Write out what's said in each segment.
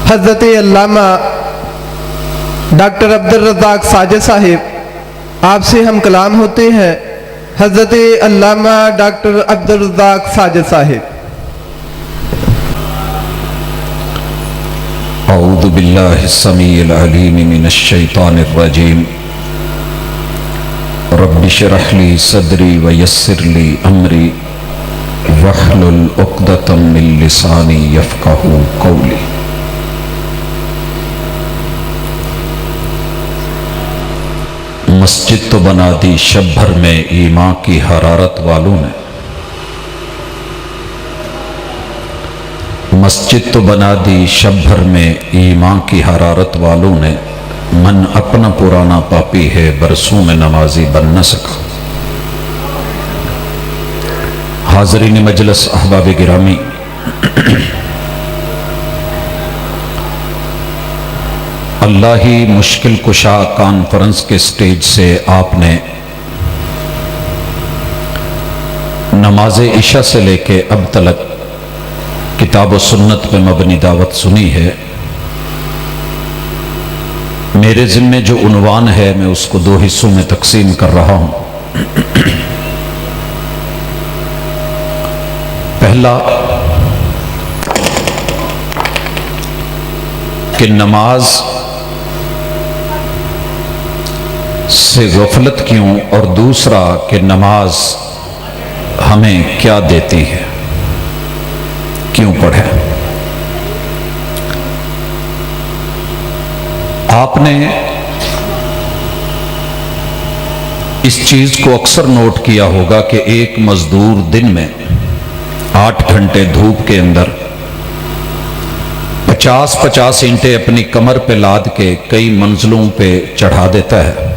حضرت علامہ ڈاکٹر عبدالرزاق ساجد صاحب آپ سے ہم کلام ہوتے ہیں۔ حضرت علامہ ڈاکٹر عبدالرزاق ساجد صاحب۔ اعوذ باللہ السمیع العلیم من الشیطان الرجیم رب اشرح لی صدری ویسر لی امری واحلل عقدۃ من لسانی یفقہوا قولی۔ مسجد تو بنا دی شب بھر میں ایمان کی حرارت والوں نے، مسجد تو بنا دی شب بھر میں ایمان کی حرارت والوں نے، من اپنا پرانا پاپی ہے برسوں میں نمازی بن نہ سکا۔ حاضرین مجلس احباب گرامی، اللہ ہی مشکل کشا کانفرنس کے سٹیج سے آپ نے نماز عشاء سے لے کے اب تلک کتاب و سنت پہ مبنی دعوت سنی ہے۔ میرے ذمے جو عنوان ہے میں اس کو 2 حصوں میں تقسیم کر رہا ہوں۔ پہلا کہ نماز سے غفلت کیوں، اور دوسرا کہ نماز ہمیں کیا دیتی ہے، کیوں پڑھیں۔ آپ نے اس چیز کو اکثر نوٹ کیا ہوگا کہ ایک مزدور دن میں 8 گھنٹے دھوپ کے اندر 50 اینٹیں اپنی کمر پہ لاد کے کئی منزلوں پہ چڑھا دیتا ہے،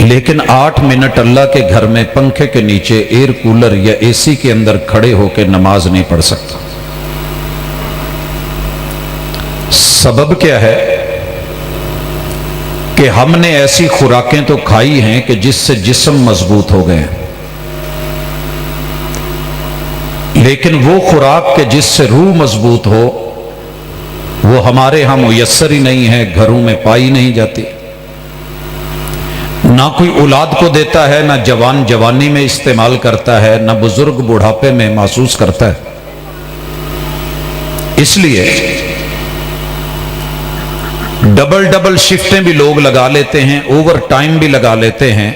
لیکن 8 منٹ اللہ کے گھر میں پنکھے کے نیچے ایئر کولر یا اے سی کے اندر کھڑے ہو کے نماز نہیں پڑھ سکتا۔ سبب کیا ہے کہ ہم نے ایسی خوراکیں تو کھائی ہیں کہ جس سے جسم مضبوط ہو گئے ہیں، لیکن وہ خوراک کہ جس سے روح مضبوط ہو وہ ہمارے ہاں میسر ہی نہیں ہے، گھروں میں پائی نہیں جاتی۔ نہ کوئی اولاد کو دیتا ہے، نہ جوان جوانی میں استعمال کرتا ہے، نہ بزرگ بڑھاپے میں محسوس کرتا ہے۔ اس لیے ڈبل شفٹیں بھی لوگ لگا لیتے ہیں، اوور ٹائم بھی لگا لیتے ہیں،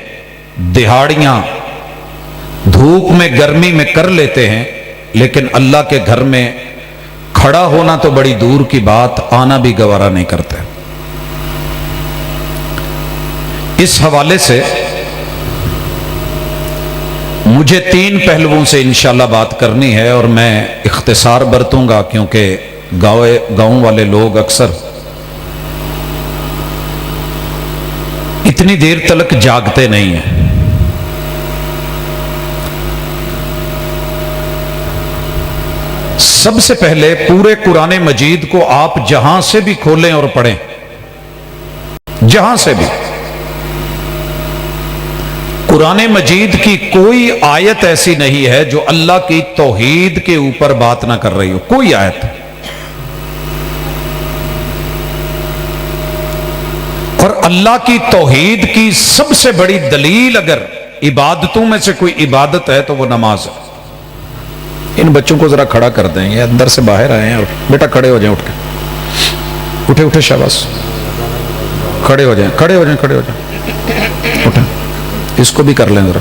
دہاڑیاں دھوپ میں گرمی میں کر لیتے ہیں، لیکن اللہ کے گھر میں کھڑا ہونا تو بڑی دور کی بات، آنا بھی گوارا نہیں کرتے۔ اس حوالے سے مجھے 3 پہلوؤں سے انشاءاللہ بات کرنی ہے، اور میں اختصار برتوں گا کیونکہ گاؤں والے لوگ اکثر اتنی دیر تلک جاگتے نہیں ہیں۔ سب سے پہلے پورے قرآن مجید کو آپ جہاں سے بھی کھولیں اور پڑھیں، جہاں سے بھی، قرآن مجید کی کوئی آیت ایسی نہیں ہے جو اللہ کی توحید کے اوپر بات نہ کر رہی ہو، کوئی آیت۔ اور اللہ کی توحید کی سب سے بڑی دلیل اگر عبادتوں میں سے کوئی عبادت ہے تو وہ نماز ہے۔ ان بچوں کو ذرا کھڑا کر دیں، یہ اندر سے باہر آئے ہیں، اور بیٹا کھڑے ہو جائیں، اٹھ کے اٹھے شاباش، کھڑے ہو جائیں، اٹھیں، اس کو بھی کر لیں ذرا۔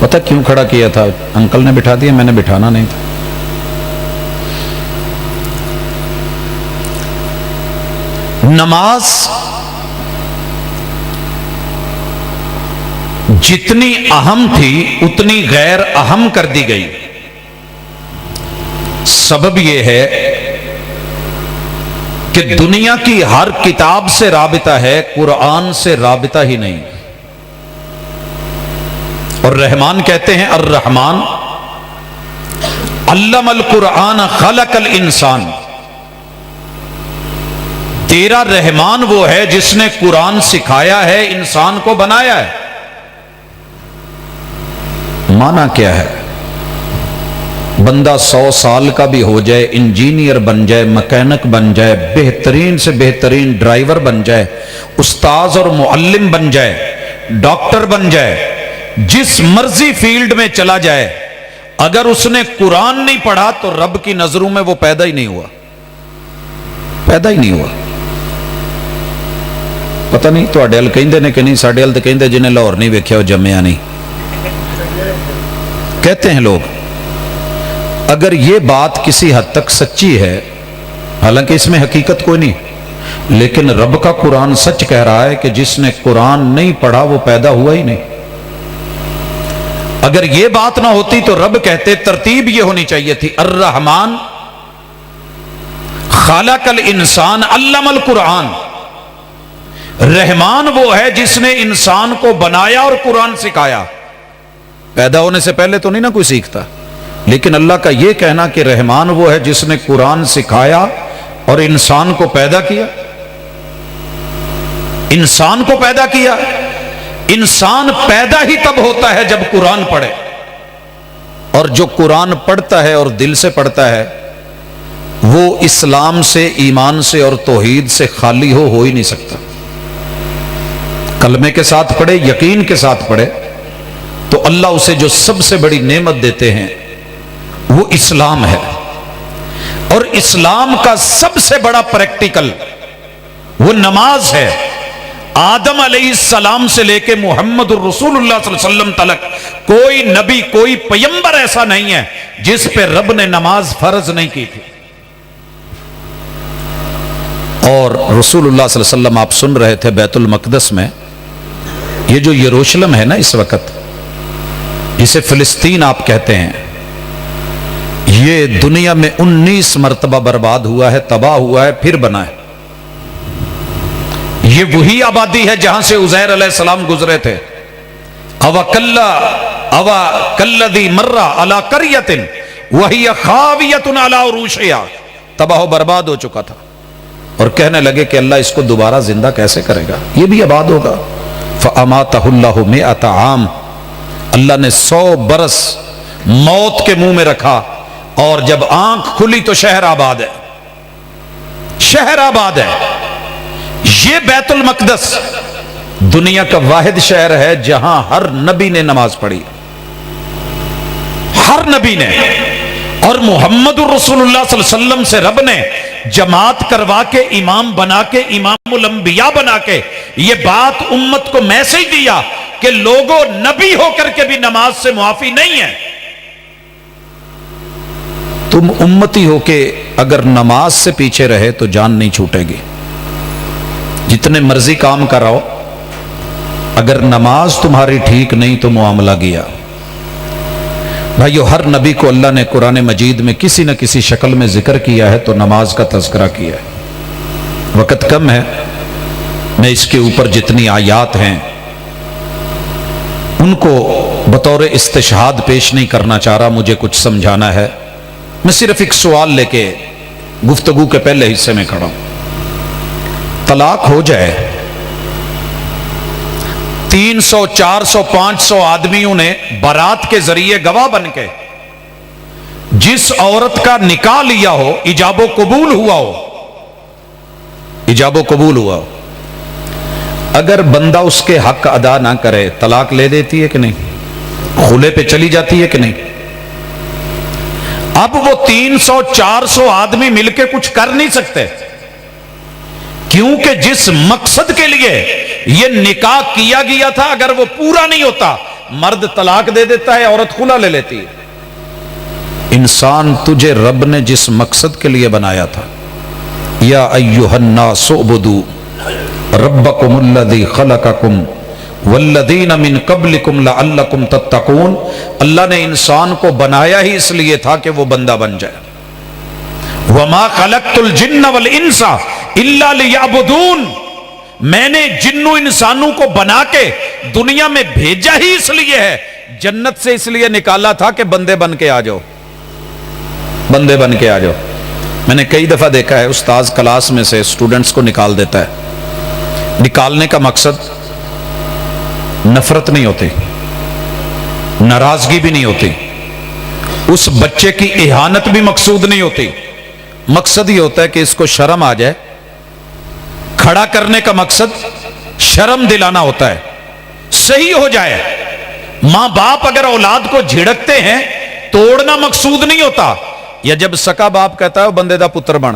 پتہ کیوں کھڑا کیا تھا؟ انکل نے بٹھا دیا، میں نے بٹھانا نہیں تھا۔ نماز جتنی اہم تھی اتنی غیر اہم کر دی گئی۔ سبب یہ ہے کہ دنیا کی ہر کتاب سے رابطہ ہے، قرآن سے رابطہ ہی نہیں۔ اور رحمان کہتے ہیں الرحمن علم القرآن خلق الانسان، تیرا رحمان وہ ہے جس نے قرآن سکھایا ہے، انسان کو بنایا ہے۔ معنی کیا ہے؟ بندہ 100 سال کا بھی ہو جائے، انجینئر بن جائے، مکینک بن جائے، بہترین سے بہترین ڈرائیور بن جائے، استاذ اور معلم بن جائے، ڈاکٹر بن جائے، جس مرضی فیلڈ میں چلا جائے، اگر اس نے قرآن نہیں پڑھا تو رب کی نظروں میں وہ پیدا ہی نہیں ہوا، پیدا ہی نہیں ہوا۔ پتہ نہیں تو اڈیل کہندے نے کہ نہیں، ساڈے ال تے کہندے جنہیں لاہور نہیں ویکھیا وہ جمیا نہیں، کہتے ہیں لوگ۔ اگر یہ بات کسی حد تک سچی ہے، حالانکہ اس میں حقیقت کوئی نہیں، لیکن رب کا قرآن سچ کہہ رہا ہے کہ جس نے قرآن نہیں پڑھا وہ پیدا ہوا ہی نہیں۔ اگر یہ بات نہ ہوتی تو رب کہتے، ترتیب یہ ہونی چاہیے تھی، الرحمن خالق الانسان علم القرآن۔ رحمان وہ ہے جس نے انسان کو بنایا اور قرآن سکھایا۔ پیدا ہونے سے پہلے تو نہیں نا کوئی سیکھتا، لیکن اللہ کا یہ کہنا کہ رحمان وہ ہے جس نے قرآن سکھایا اور انسان کو پیدا کیا، انسان کو پیدا کیا۔ انسان پیدا ہی تب ہوتا ہے جب قرآن پڑھے، اور جو قرآن پڑھتا ہے اور دل سے پڑھتا ہے وہ اسلام سے، ایمان سے اور توحید سے خالی ہو ہی نہیں سکتا۔ کلمے کے ساتھ پڑھے، یقین کے ساتھ پڑھے، تو اللہ اسے جو سب سے بڑی نعمت دیتے ہیں وہ اسلام ہے۔ اور اسلام کا سب سے بڑا پریکٹیکل وہ نماز ہے۔ آدم علیہ السلام سے لے کے محمد الرسول اللہ صلی اللہ علیہ وسلم تلک کوئی نبی، کوئی پیغمبر ایسا نہیں ہے جس پہ رب نے نماز فرض نہیں کی تھی۔ اور رسول اللہ صلی اللہ علیہ وسلم آپ سن رہے تھے بیت المقدس میں، یہ جو یروشلم ہے نا اس وقت، جسے فلسطین آپ کہتے ہیں، یہ دنیا میں 19 مرتبہ برباد ہوا ہے، تباہ ہوا ہے، پھر بنا ہے۔ یہ وہی آبادی ہے جہاں سے عزیر علیہ السلام گزرے تھے۔ اوا کلذی مر علی قریۃ وہی خاویۃ علی عروشہا، تباہ و برباد ہو چکا تھا، اور کہنے لگے کہ اللہ اس کو دوبارہ زندہ کیسے کرے گا، یہ بھی آباد ہوگا۔ فاماتہ اللہ 100 عام، اللہ نے 100 برس موت کے منہ میں رکھا، اور جب آنکھ کھلی تو شہر آباد ہے، شہر آباد ہے۔ یہ بیت المقدس دنیا کا واحد شہر ہے جہاں ہر نبی نے نماز پڑھی، ہر نبی نے۔ اور محمد الرسول اللہ صلی اللہ علیہ وسلم سے رب نے جماعت کروا کے، امام بنا کے، امام الانبیاء بنا کے یہ بات امت کو میسج دیا کہ لوگوں، نبی ہو کر کے بھی نماز سے معافی نہیں ہے۔ تم امتی ہو کے اگر نماز سے پیچھے رہے تو جان نہیں چھوٹے گی، جتنے مرضی کام کراؤ، اگر نماز تمہاری ٹھیک نہیں تو معاملہ گیا۔ بھائیو، ہر نبی کو اللہ نے قرآن مجید میں کسی نہ کسی شکل میں ذکر کیا ہے تو نماز کا تذکرہ کیا ہے۔ وقت کم ہے، میں اس کے اوپر جتنی آیات ہیں ان کو بطور استشہاد پیش نہیں کرنا چاہ رہا، مجھے کچھ سمجھانا ہے۔ میں صرف ایک سوال لے کے گفتگو کے پہلے حصے میں کھڑا ہوں۔ طلاق ہو جائے، 300 400 500 آدمیوں نے بارات کے ذریعے گواہ بن کے جس عورت کا نکاح لیا ہو، ایجاب و قبول ہوا ہو، ایجاب و قبول ہوا ہو، اگر بندہ اس کے حق ادا نہ کرے، طلاق لے دیتی ہے کہ نہیں؟ خلے پہ چلی جاتی ہے کہ نہیں؟ اب وہ 300 400 آدمی مل کے کچھ کر نہیں سکتے، کیونکہ جس مقصد کے لیے یہ نکاح کیا گیا تھا اگر وہ پورا نہیں ہوتا، مرد طلاق دے دیتا ہے، عورت خلا لے لیتی ہے۔ انسان تجھے رب نے جس مقصد کے لیے بنایا تھا، یا ایھا الناس اعبدوا ربکم الذی خلقکم والذین من قبلکم لعلکم تتقون، اللہ نے انسان کو بنایا ہی اس لیے تھا کہ وہ بندہ بن جائے۔ وما خلقت الجن والانس الا لیعبدون، میں نے جنوں انسانوں کو بنا کے دنیا میں بھیجا ہی اس لیے ہے، جنت سے اس لیے نکالا تھا کہ بندے بن کے آ جاؤ، بندے بن کے آ جاؤ۔ میں نے کئی دفعہ دیکھا ہے استاذ کلاس میں سے اسٹوڈنٹس کو نکال دیتا ہے. نکالنے کا مقصد نفرت نہیں ہوتی, ناراضگی بھی نہیں ہوتی, اس بچے کی اہانت بھی مقصود نہیں ہوتی. مقصد یہ ہوتا ہے کہ اس کو شرم آ جائے. کھڑا کرنے کا مقصد شرم دلانا ہوتا ہے, صحیح ہو جائے. ماں باپ اگر اولاد کو جھڑکتے ہیں توڑنا مقصود نہیں ہوتا. یا جب سکا باپ کہتا ہے بندے دا پتر بن,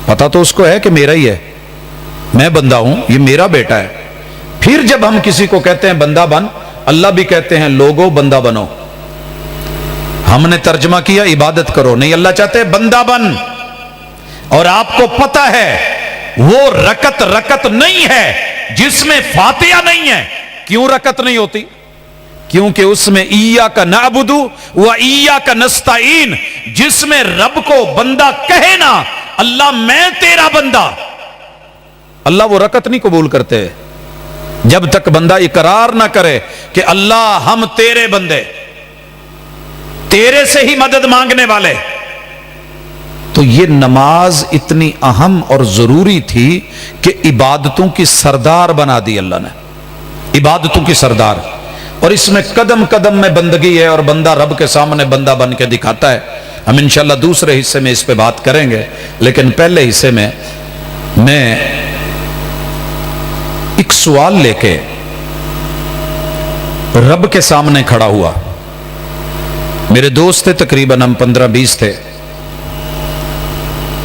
پتا تو اس کو ہے کہ میرا ہی ہے, میں بندہ ہوں, یہ میرا بیٹا ہے. پھر جب ہم کسی کو کہتے ہیں بندہ بن, اللہ بھی کہتے ہیں لوگوں بندہ بنو. ہم نے ترجمہ کیا عبادت کرو, نہیں اللہ چاہتے بندہ بن. اور آپ کو پتا ہے وہ رکت نہیں ہے جس میں فاتحہ نہیں ہے. کیوں رکت نہیں ہوتی؟ کیونکہ اس میں ایاک نعبد و ایاک نستعین, جس میں رب کو بندہ کہے نا اللہ میں تیرا بندہ, اللہ وہ رکت نہیں قبول کرتے جب تک بندہ اقرار نہ کرے کہ اللہ ہم تیرے بندے, تیرے سے ہی مدد مانگنے والے. تو یہ نماز اتنی اہم اور ضروری تھی کہ عبادتوں کی سردار بنا دی اللہ نے, عبادتوں کی سردار. اور اس میں قدم قدم میں بندگی ہے, اور بندہ رب کے سامنے بندہ بن کے دکھاتا ہے. ہم انشاءاللہ دوسرے حصے میں اس پہ بات کریں گے, لیکن پہلے حصے میں ایک سوال لے کے رب کے سامنے کھڑا ہوا. میرے دوست تھے, تقریباً ہم 15-20 تھے.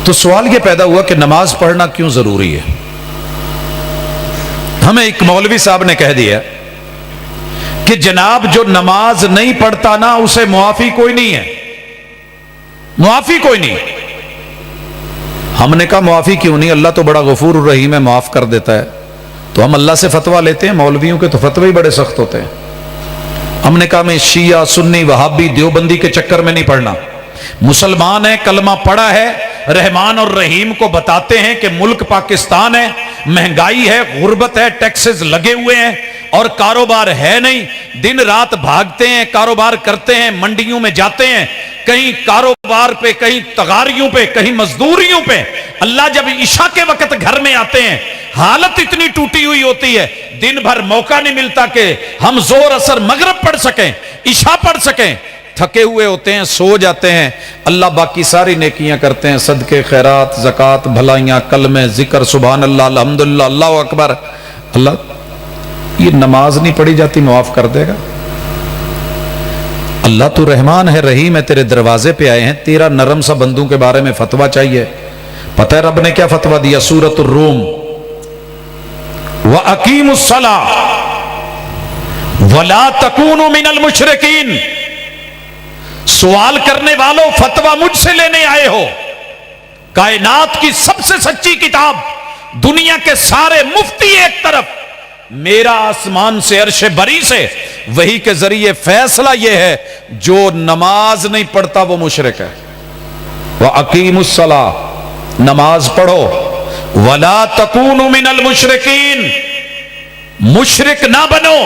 تو سوال یہ پیدا ہوا کہ نماز پڑھنا کیوں ضروری ہے. ہمیں ایک مولوی صاحب نے کہہ دیا کہ جناب جو نماز نہیں پڑھتا نا اسے معافی کوئی نہیں ہے, معافی کوئی نہیں. ہم نے کہا معافی کیوں نہیں, اللہ تو بڑا غفور الرحیم ہے, معاف کر دیتا ہے. تو ہم اللہ سے فتویٰ لیتے ہیں, مولویوں کے تو فتوے ہی بڑے سخت ہوتے ہیں. ہم نے کہا میں شیعہ سنی وہابی دیوبندی کے چکر میں نہیں پڑھنا. مسلمان ہے, کلمہ پڑھا ہے, رحمان اور رحیم کو بتاتے ہیں کہ ملک پاکستان ہے, مہنگائی ہے, غربت ہے, ٹیکسز لگے ہوئے ہیں اور کاروبار ہے نہیں. دن رات بھاگتے ہیں, کاروبار کرتے ہیں, منڈیوں میں جاتے ہیں, کہیں کاروبار پہ, کہیں تغاریوں پہ, کہیں مزدوریوں پہ. اللہ جب عشاء کے وقت گھر میں آتے ہیں حالت اتنی ٹوٹی ہوئی ہوتی ہے, دن بھر موقع نہیں ملتا کہ ہم زور اثر مغرب پڑھ سکیں, عشاء پڑھ سکیں. تھکے ہوئے ہوتے ہیں, سو جاتے ہیں. اللہ باقی ساری نیکیاں کرتے ہیں, صدقے, خیرات, زکوٰۃ, بھلائیاں, کلمے, ذکر, سبحان اللہ, الحمدللہ, اللہ اکبر. اللہ یہ نماز نہیں پڑھی جاتی معاف کر دے گا. اللہ تو رحمان ہے, رحیم ہے, تیرے دروازے پہ آئے ہیں, تیرا نرم سا بندوں کے بارے میں فتویٰ چاہیے. پتہ ہے رب نے کیا فتویٰ دیا؟ سورۃ الروم, وَأَقِیمُوا الصَّلَاةَ وَلَا تَکُونُوا مِنَ الْمُشْرِکِینَ. سوال کرنے والوں فتویٰ مجھ سے لینے آئے ہو. کائنات کی سب سے سچی کتاب, دنیا کے سارے مفتی ایک طرف, میرا آسمان سے عرش بری سے وہی کے ذریعے فیصلہ یہ ہے جو نماز نہیں پڑھتا وہ مشرک ہے. وَأَقِیمُوا الصَّلَاةَ, نماز پڑھو, وَلَا تَکُونُوا مِنَ الْمُشْرِکِینَ, مشرک نہ بنو.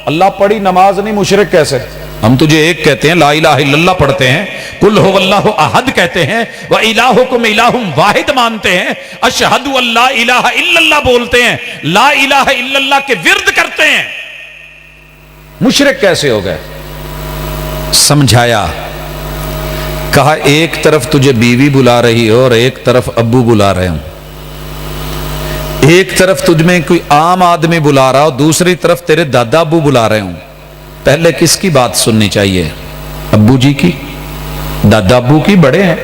اللہ پڑھی نماز نہیں, مشرک کیسے؟ ہم تجھے ایک کہتے ہیں, لا الہ الا اللہ پڑھتے ہیں, قل هو اللہ احد کہتے ہیں, وَإِلَٰهُكُمْ إِلَٰهٌ واحد مانتے ہیں, اشہد ان لا الہ الا اللہ بولتے ہیں, لا الہ الا اللہ کے ورد کرتے ہیں. مشرک کیسے ہو گئے؟ سمجھایا, کہا ایک طرف تجھے بیوی بلا رہی ہو اور ایک طرف ابو بلا رہے ہوں, ایک طرف تجھ میں کوئی عام آدمی بلا رہا ہو, دوسری طرف تیرے دادا ابو بلا رہے ہوں. پہلے کس کی بات سننی چاہیے؟ ابو جی کی, دادا ابو کی, بڑے ہیں,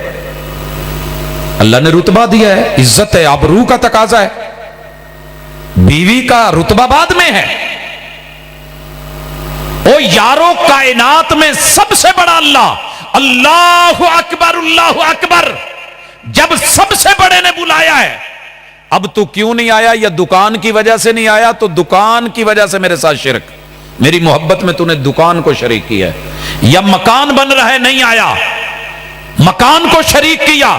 اللہ نے رتبہ دیا ہے, عزت ہے, آبرو کا تقاضا ہے. بیوی کا رتبہ بعد میں ہے. او یارو, کائنات میں سب سے بڑا اللہ, اللہ اکبر, اللہ اکبر. جب سب سے بڑے نے بلایا ہے, اب تو کیوں نہیں آیا؟ یا دکان کی وجہ سے نہیں آیا تو دکان کی وجہ سے میرے ساتھ شرک, میری محبت میں تو نے دکان کو شریک کیا ہے. یا مکان بن رہا ہے نہیں آیا, مکان کو شریک کیا.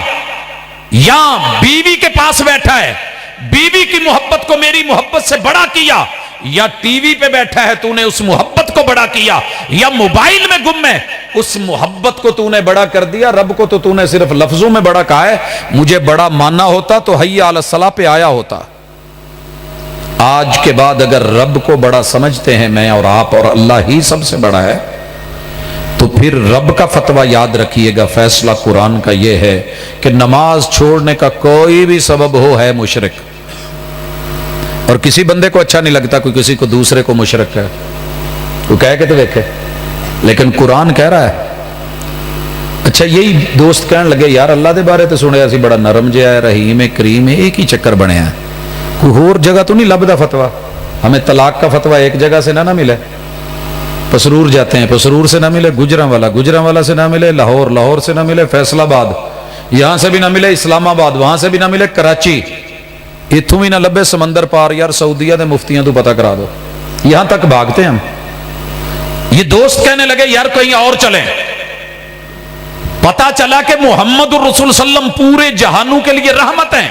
یا بیوی کے پاس بیٹھا ہے, بیوی کی محبت کو میری محبت سے بڑا کیا. یا ٹی وی پہ بیٹھا ہے, تو نے اس محبت کو بڑا کیا. یا موبائل میں گم ہے, اس محبت کو تو نے بڑا کر دیا، رب کو تو نے صرف لفظوں میں بڑا کہا ہے، مجھے بڑا ماننا ہوتا تو حی علی الصلاۃ پہ آیا ہوتا۔ آج کے بعد اگر رب کو بڑا سمجھتے ہیں میں اور آپ، اور اللہ ہی سب سے بڑا ہے، تو پھر رب کا فتویٰ یاد رکھیے گا، فیصلہ قرآن کا یہ ہے کہ نماز چھوڑنے کا کوئی بھی سبب ہو ہے مشرک۔ اور کسی بندے کو اچھا نہیں لگتا کوئی کسی کو دوسرے کو مشرک ہے، کوئی کہہ کے تو دیکھے، لیکن قرآن کہہ رہا ہے۔ اچھا یہی دوست کہنے لگے یار اللہ دے بارے تو سنے اسی بڑا نرم جہا ہے، رحیم ہے، کریم ہے، ایک ہی چکر بنے ہیں، کوئی اور جگہ تو نہیں لبدا فتویٰ، ہمیں طلاق کا فتویٰ ایک جگہ سے نہ ملے، پسرور جاتے ہیں پسرور سے نہ ملے، گجرانوالا سے نہ ملے، لاہور سے نہ ملے، فیصل آباد یہاں سے بھی نہ ملے، اسلام آباد وہاں سے بھی نہ ملے، کراچی اتوں بھی نہ لبے، سمندر پار یار سعودیہ دے مفتیاں تو پتہ کرا دو، یہاں تک بھاگتے ہیں ہم۔ یہ دوست کہنے لگے یار کہیں اور چلیں، پتا چلا کہ محمد الرسول صلی اللہ علیہ وسلم پورے جہانوں کے لیے رحمت ہیں،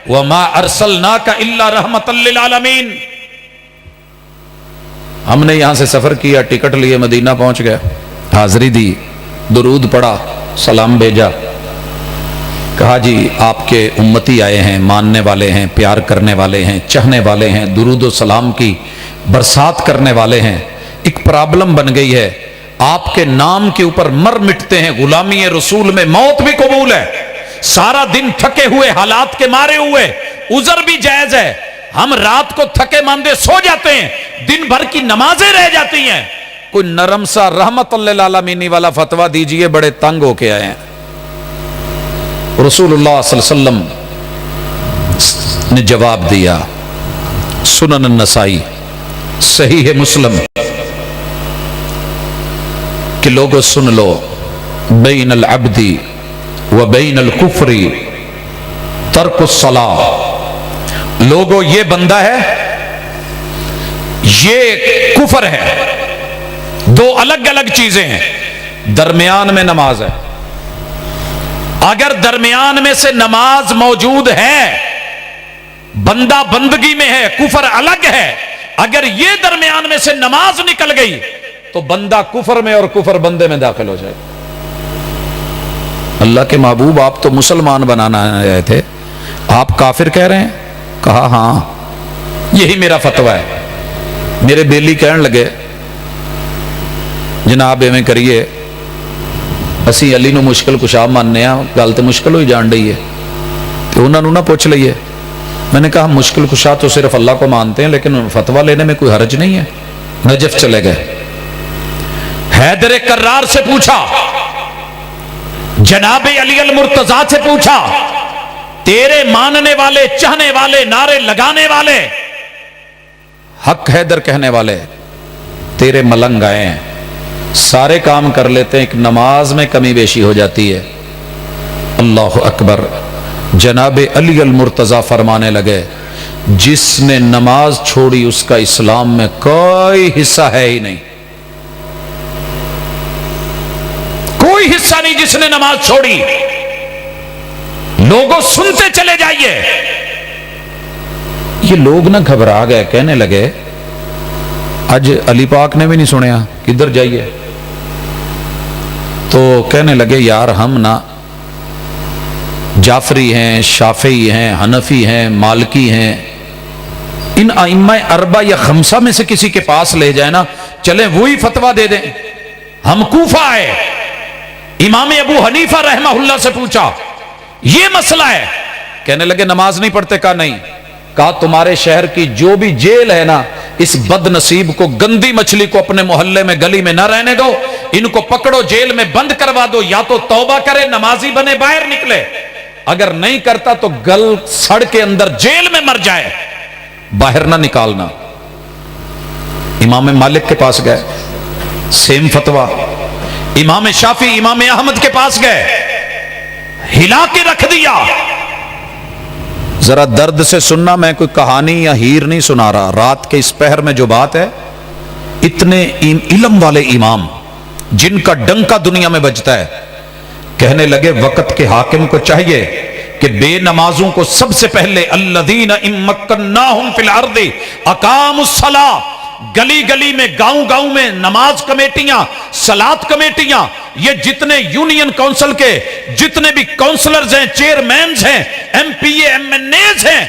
وَمَا أَرْسَلْنَاكَ إِلَّا رَحْمَةً لِّلْعَالَمِينَ۔ ہم نے یہاں سے سفر کیا، ٹکٹ لیے، مدینہ پہنچ گئے، حاضری دی، درود پڑھا، سلام بھیجا، کہا جی آپ کے امتی آئے ہیں، ماننے والے ہیں، پیار کرنے والے ہیں، چاہنے والے ہیں، درود و سلام کی برسات کرنے والے ہیں، ایک پرابلم بن گئی ہے، آپ کے نام کے اوپر مر مٹتے ہیں، غلامی رسول میں موت بھی قبول ہے، سارا دن تھکے ہوئے، حالات کے مارے ہوئے، عذر بھی جائز ہے، ہم رات کو تھکے ماندے سو جاتے ہیں، دن بھر کی نمازیں رہ جاتی ہیں، کوئی نرم سا رحمت للعالمین والا فتویٰ دیجئے، بڑے تنگ ہو کے آئے ہیں۔ رسول اللہ صلی اللہ علیہ وسلم نے جواب دیا، سنن النسائی، صحیح مسلم، کہ لوگوں سن لو، بین العبد و بین الکفر ترک الصلاۃ، لوگوں یہ بندہ ہے، یہ کفر ہے، دو الگ الگ چیزیں ہیں، درمیان میں نماز ہے، اگر درمیان میں سے نماز موجود ہے، بندہ بندگی میں ہے، کفر الگ ہے، اگر یہ درمیان میں سے نماز نکل گئی تو بندہ کفر میں اور کفر بندے میں داخل ہو جائے۔ اللہ کے محبوب آپ تو مسلمان بنانا آئے تھے، آپ کافر کہہ رہے ہیں؟ کہا ہاں یہی میرا فتویٰ ہے۔ میرے بیلی کہنے لگے جناب ایویں کریے، اسی علی نو مشکل کشا ماننے ہیں، گل تو مشکل ہوئی جان رہی ہے، تو انہوں نے نہ پوچھ لئیے۔ میں نے کہا مشکل کشا تو صرف اللہ کو مانتے ہیں، لیکن فتویٰ لینے میں کوئی حرج نہیں ہے۔ نجف چلے گئے، حیدر کرار سے پوچھا، جناب علی المرتضیٰ سے پوچھا، تیرے ماننے والے، چاہنے والے، نعرے لگانے والے، حق حیدر کہنے والے تیرے ملنگ آئے ہیں، سارے کام کر لیتے ہیں، ایک نماز میں کمی بیشی ہو جاتی ہے۔ اللہ اکبر۔ جناب علی المرتضیٰ فرمانے لگے جس نے نماز چھوڑی اس کا اسلام میں کوئی حصہ ہے ہی نہیں، کوئی حصہ نہیں جس نے نماز چھوڑی۔ لوگوں سنتے چلے جائیے۔ یہ لوگ نہ گھبرا گئے، کہنے لگے آج علی پاک نے بھی نہیں سنیا، کدھر جائیے؟ تو کہنے لگے یار ہم نا جعفری ہیں، شافعی ہیں، حنفی ہیں، مالکی ہیں، ان ائمہ اربع یا خمسہ میں سے کسی کے پاس لے جائیں نا، چلیں وہی فتویٰ دے دیں۔ ہم کوفہ آئے، امام ابو حنیفہ رحمہ اللہ سے پوچھا یہ مسئلہ ہے، کہنے لگے نماز نہیں پڑھتے؟ کہا نہیں۔ کہا تمہارے شہر کی جو بھی جیل ہے نا، اس بد نصیب کو، گندی مچھلی کو اپنے محلے میں گلی میں نہ رہنے دو، ان کو پکڑو جیل میں بند کروا دو، یا تو توبہ کرے نمازی بنے باہر نکلے، اگر نہیں کرتا تو گل سڑ کے اندر جیل میں مر جائے، باہر نہ نکالنا۔ امام مالک کے پاس گئے، سیم فتویٰ۔ امام شافعی، امام احمد کے پاس گئے، ہلا کے رکھ دیا۔ ذرا درد سے سننا، میں کوئی کہانی یا ہیر نہیں سنا رہا، رات کے اس پہر میں جو بات ہے، اتنے علم والے امام جن کا ڈنکا دنیا میں بجتا ہے، کہنے لگے وقت کے حاکم کو چاہیے کہ بے نمازوں کو سب سے پہلے الذین ان مکناہم فی الارض اقاموا الصلاۃ، گلی گلی میں گاؤں گاؤں میں نماز کمیٹیاں صلات کمیٹیاں یہ جتنے یونین کونسل کے جتنے بھی کونسلرز ہیں چیئرمینز ہیں M P A M N As ہیں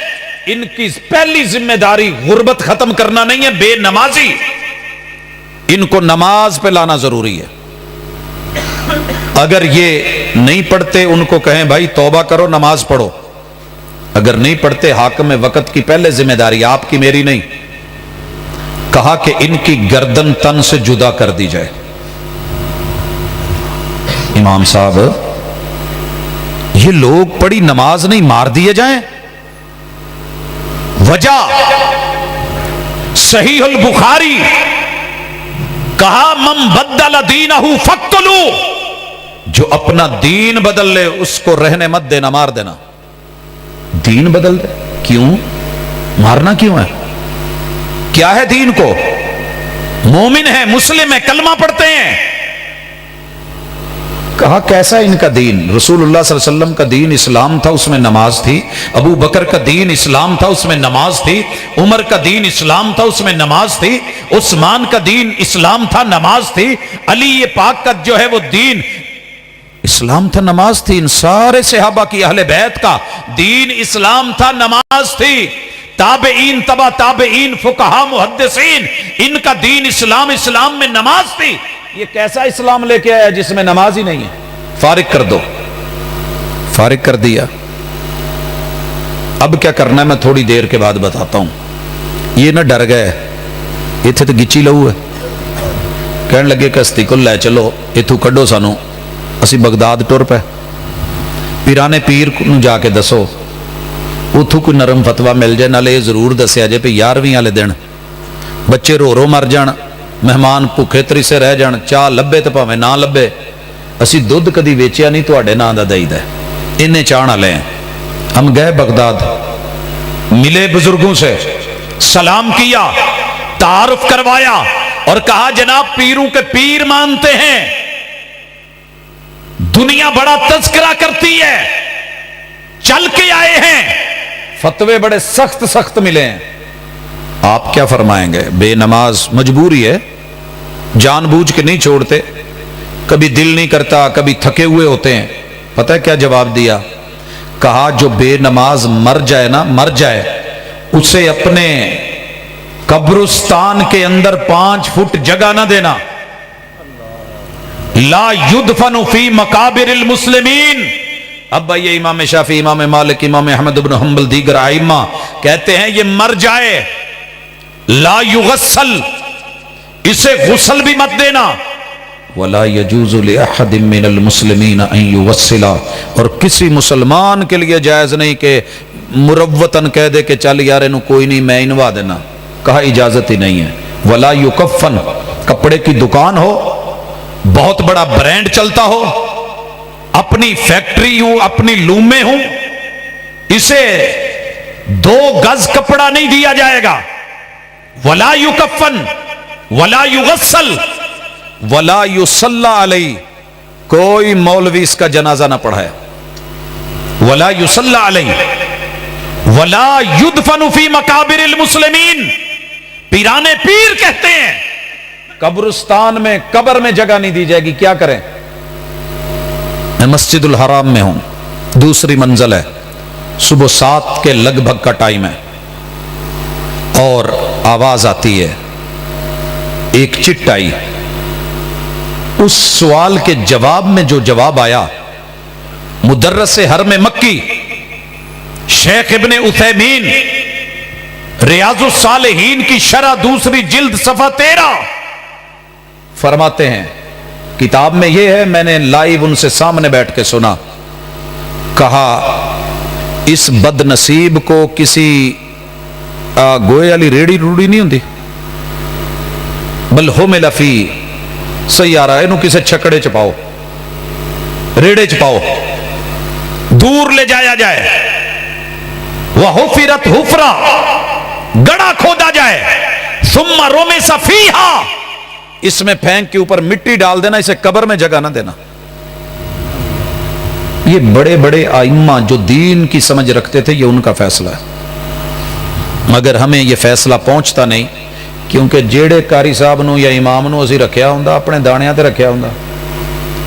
ان کی پہلی ذمہ داری غربت ختم کرنا نہیں ہے بے نمازی ان کو نماز پہ لانا ضروری ہے اگر یہ نہیں پڑھتے ان کو کہیں بھائی توبہ کرو نماز پڑھو اگر نہیں پڑھتے حاکم وقت کی پہلے ذمہ داری آپ کی میری نہیں کہا کہ ان کی گردن تن سے جدا کر دی جائے امام صاحب یہ لوگ پڑھی نماز نہیں مار دیے جائیں وجہ صحیح البخاری کہا من بدل دینہ فاقتلوا جو اپنا دین بدل لے اس کو رہنے مت دینا مار دینا دین بدل دے کیوں مارنا کیوں ہے کیا ہے دین کو مومن ہے مسلم ہے کلمہ پڑھتے ہیں کہا کیسا ان کا دین رسول اللہ صلی اللہ علیہ وسلم کا دین اسلام تھا اس میں نماز تھی ابو بکر کا دین اسلام تھا اس میں نماز تھی عمر کا دین اسلام تھا اس میں نماز تھی عثمان کا دین اسلام تھا نماز تھی علی پاک کا جو ہے وہ دین اسلام تھا نماز تھی ان سارے صحابہ کی اہل بیت کا دین اسلام تھا نماز تھی تابعین تبع تابعین فقہا محدثین ان کا دین اسلام میں نماز تھی یہ کیسا اسلام لے کے آیا جس میں نماز ہی نہیں ہے فارغ کر دو فارغ کر دیا اب کیا کرنا ہے میں تھوڑی دیر کے بعد بتاتا ہوں یہ نہ ڈر گئے یہ تھے تو گچی لہو ہے کہنے لگے کہ ہستی کو لے چلو اتو کڈو سانو اسی بغداد ٹر پہ پیرانے پیر نو جا کے دسو اتو کوئی نرم فتوہ مل جائے نالے یہ ضرور دسیا جائے پہ 11ویں والے دن بچے رو رو مر جان مہمان بھوکے تری سے رہ جان چاہ لبے تو پاویں نہ لبے اسی دودھ کدی ویچیا نہیں تواڈے نام دا دئی دا انہیں چاہن والے ہیں ہم گئے بغداد ملے بزرگوں سے سلام کیا تعارف کروایا اور کہا جناب پیروں کے پیر مانتے ہیں دنیا بڑا تذکرہ کرتی ہے چل کے آئے ہیں فتوے بڑے سخت سخت ملے ہیں آپ کیا فرمائیں گے بے نماز مجبوری ہے جان بوجھ کے نہیں چھوڑتے کبھی دل نہیں کرتا کبھی تھکے ہوئے ہوتے ہیں پتہ ہے کیا جواب دیا کہا جو بے نماز مر جائے نا مر جائے اسے اپنے قبرستان کے اندر 5 فٹ جگہ نہ دینا لا یدفن فی مقابر المسلمین اب یہ امام شافعی امام مالک امام احمد بن حنبل دیگر ائمہ کہتے ہیں یہ مر جائے لا یغسل اسے غسل بھی مت دینا ولا يجوز لاحد من المسلمین ان یغسل اور کسی مسلمان کے لیے جائز نہیں کہ مروتن کہہ دے کہ چل یار انہوں کوئی نہیں میں انوا دینا کہا اجازت ہی نہیں ہے ولا یکفن کپڑے کی دکان ہو بہت بڑا برانڈ چلتا ہو اپنی فیکٹری ہوں اپنی لومیں ہوں اسے 2 گز کپڑا نہیں دیا جائے گا ولا یکفن ولا یغسل ولا یصلی علیہ کوئی مولوی اس کا جنازہ نہ پڑھائے ولا یصلی علیہ ولا یدفن فی مقابر المسلمین پیرانے پیر کہتے ہیں قبرستان میں قبر میں جگہ نہیں دی جائے گی کیا کریں میں مسجد الحرام میں ہوں دوسری منزل ہے صبح 7 کے لگ بھگ کا ٹائم ہے اور آواز آتی ہے ایک چٹ آئی اس سوال کے جواب میں جو جواب آیا مدرس حرم مکی شیخ ابن عثیمین ریاض الصالحین کی شرح 2 جلد صفحہ 13 فرماتے ہیں کتاب میں یہ ہے میں نے لائیو ان سے سامنے بیٹھ کے سنا کہا اس بد نصیب کو کسی گوئے والی ریڑی روڑی نہیں ہوندی بل حمل فی سیارہ انہوں کسے چھکڑے چپاؤ ریڑے چپاؤ دور لے جایا جائے وحفرت حفرہ گڑا کھودا جائے ثم رمس فیہا اس میں پھینک کے اوپر مٹی ڈال دینا اسے قبر میں جگہ نہ دینا یہ بڑے بڑے ائمہ جو دین کی سمجھ رکھتے تھے یہ ان کا فیصلہ ہے مگر ہمیں یہ فیصلہ پہنچتا نہیں ਕਿਉਂਕਿ ਜਿਹੜੇ ਕਾਰੀ ਸਾਹਿਬ ਨੂੰ ਜਾਂ ਇਮਾਮ ਨੂੰ ਅਸੀਂ ਰੱਖਿਆ ਹੁੰਦਾ ਆਪਣੇ ਦਾਣਿਆਂ ਤੇ ਰੱਖਿਆ ਹੁੰਦਾ,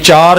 4